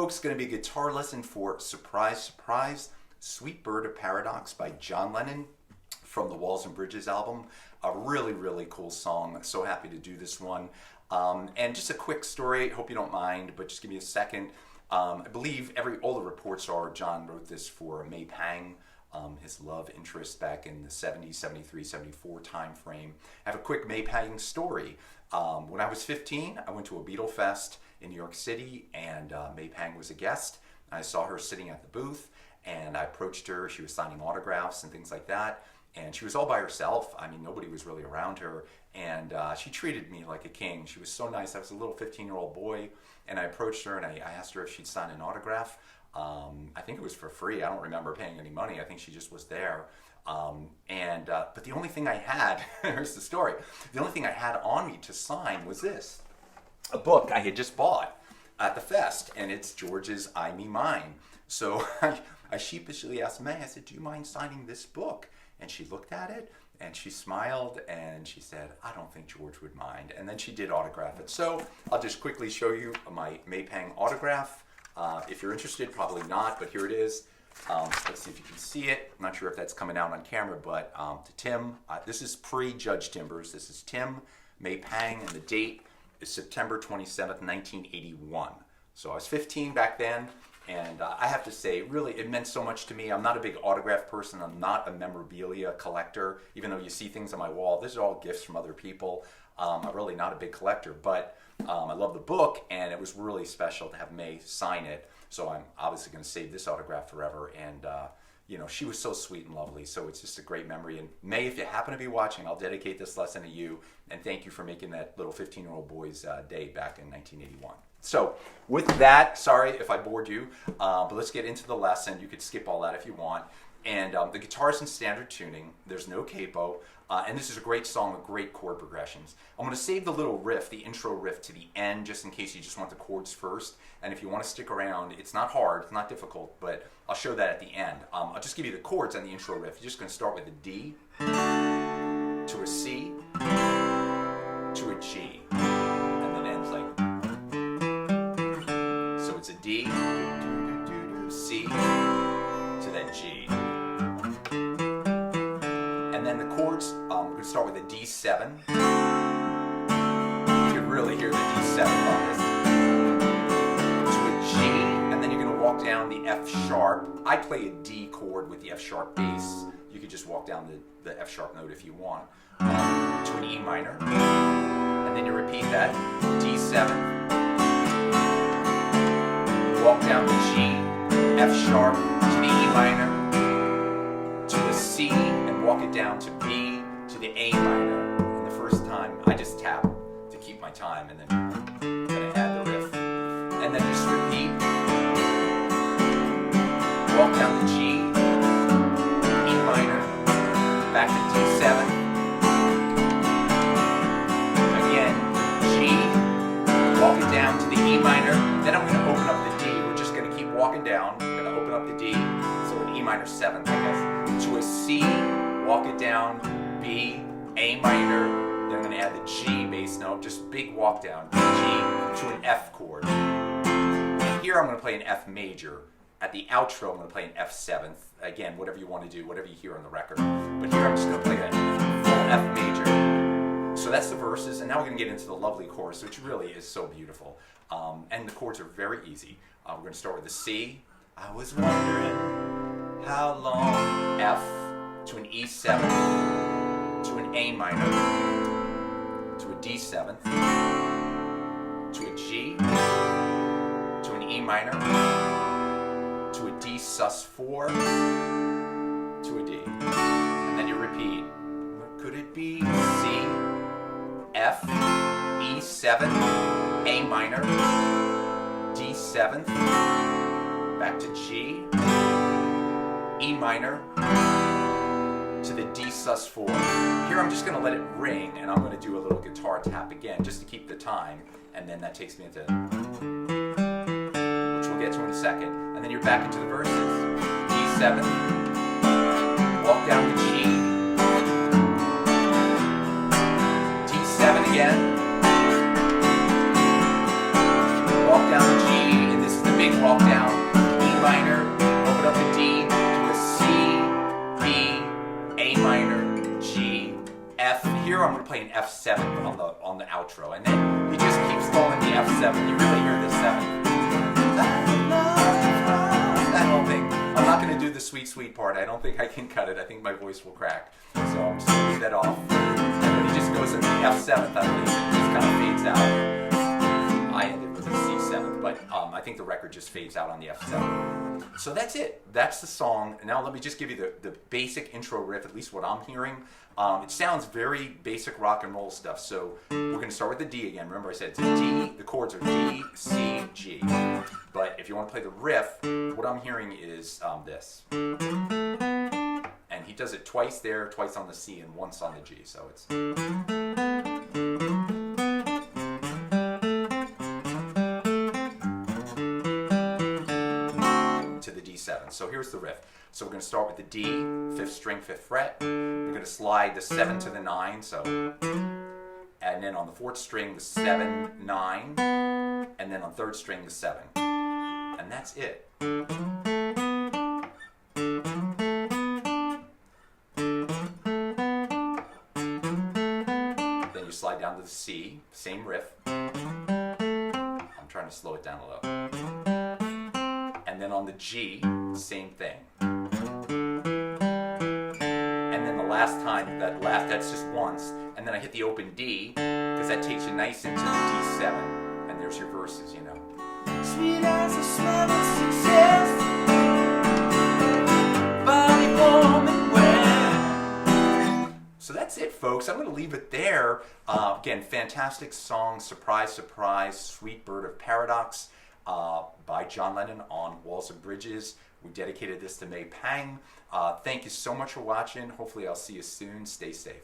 folks, going to be a guitar lesson for Surprise, Surprise, Sweet Bird of Paradox by John Lennon from the Walls and Bridges album. A really, really cool song. So happy to do this one. And just a quick story, hope you don't mind, but just give me a second. I believe all the reports are John wrote this for May Pang, his love interest back in the 70s, 73, 74 time frame. I have a quick May Pang story. When I was 15, I went to a Beatle Fest in New York City, and May Pang was a guest. I saw her sitting at the booth, and I approached her. She was signing autographs and things like that, and she was all by herself. I mean, nobody was really around her, and she treated me like a king. She was so nice. I was a little 15-year-old boy, and I approached her, and I asked her if she'd sign an autograph. I think it was for free. I don't remember paying any money. I think she just was there. But the only thing I had, here's the story, the only thing I had on me to sign was this, a book I had just bought at the fest, and it's George's I, Me, Mine. So I sheepishly asked May, I said, do you mind signing this book? And she looked at it, and she smiled, and she said, I don't think George would mind. And then she did autograph it. So I'll just quickly show you my May Pang autograph. If you're interested, probably not, but here it is. Let's see if you can see it. I'm not sure if that's coming out on camera, but to Tim, this is pre-Judge Timbers. This is Tim, May Pang, and the date is September 27th, 1981. So I was 15 back then, and I have to say, really, it meant so much to me. I'm not a big autograph person. I'm not a memorabilia collector, even though you see things on my wall. These are all gifts from other people. I'm really not a big collector, but I love the book, and it was really special to have May sign it. So I'm obviously going to save this autograph forever. And, you know, she was so sweet and lovely. So it's just a great memory. And May, if you happen to be watching, I'll dedicate this lesson to you. And thank you for making that little 15-year-old boy's day back in 1981. So with that, sorry if I bored you, but let's get into the lesson. You could skip all that if you want. And the guitar's in standard tuning. There's no capo. And this is a great song with great chord progressions. I'm going to save the little riff, the intro riff, to the end just in case you just want the chords first. And if you want to stick around, it's not hard, it's not difficult, but I'll show that at the end. I'll just give you the chords on the intro riff. You're just going to start with a D, to a C, to a G, and then ends like. So it's a D, C, to that G. And then the chords, we're going to start with a D7. You can really hear the D7 on this. To a G, and then you're going to walk down the F sharp. I play a D chord with the F sharp bass. You could just walk down the F sharp note if you want. To an E minor. And then you repeat that. D7. You walk down the G, F sharp, to the E minor, to a C, walk it down to B, to the A minor. And the first time, I just tap to keep my time, and then I'm going to add the riff. And then just repeat. Walk down the G, E minor, back to D7. Again, G, walk it down to the E minor. Then I'm going to open up the D. We're just going to keep walking down. I'm going to open up the D. So an E minor 7th, I guess. To a C, walk it down, B, A minor, then I'm going to add the G bass note, just big walk down, G to an F chord. And here I'm going to play an F major. At the outro, I'm going to play an F 7th. Again, whatever you want to do, whatever you hear on the record. But here I'm just going to play a full F major. So that's the verses, and now we're going to get into the lovely chorus, which really is so beautiful. And the chords are very easy. We're going to start with the C. I was wondering how long, F, to an E7, to an A minor, to a D7th, to a G, to an E minor, to a D sus4, to a D. And then you repeat. Could it be C, F, E7, A minor, D7th, back to G, E minor, to the D sus4. Here I'm just going to let it ring, and I'm going to do a little guitar tap again just to keep the time, and then that takes me into, which we'll get to in a second. And then you're back into the verses. D7, walk down to G, D7 again, walk down to G, and this is the big walk and then he just keeps going the F7. You really hear this 7. That whole thing. I'm not going to do the sweet, sweet part. I don't think I can cut it. I think my voice will crack. So I'm just going to leave that off. And then he just goes into the F7th, I believe. It just kind of fades out. I ended with a C7, but I think the record just fades out on the F7. So that's it. That's the song. Now let me just give you the basic intro riff, at least what I'm hearing. It sounds very basic rock and roll stuff. So we're going to start with the D again. Remember I said it's a D. The chords are D, C, G. But if you want to play the riff, what I'm hearing is this. And he does it twice there, twice on the C, and once on the G. So it's... to the D7. So here's the riff. So we're going to start with the D, 5th string, 5th fret. We're going to slide the 7 to the 9, so... And then on the 4th string, the 7, 9. And then on 3rd string, the 7. And that's it. Then you slide down to the C, same riff. I'm trying to slow it down a little. And then on the G, same thing. And then the last time, that's just once. And then I hit the open D, because that takes you nice into the D7. And there's your verses, you know. Sweet as a smell of success, body warm and wet. So that's it, folks. I'm going to leave it there. Again, fantastic song, Surprise, Surprise, Sweet Bird of Paradox by John Lennon on Walls and Bridges. We dedicated this to May Pang. Thank you so much for watching. Hopefully I'll see you soon. Stay safe.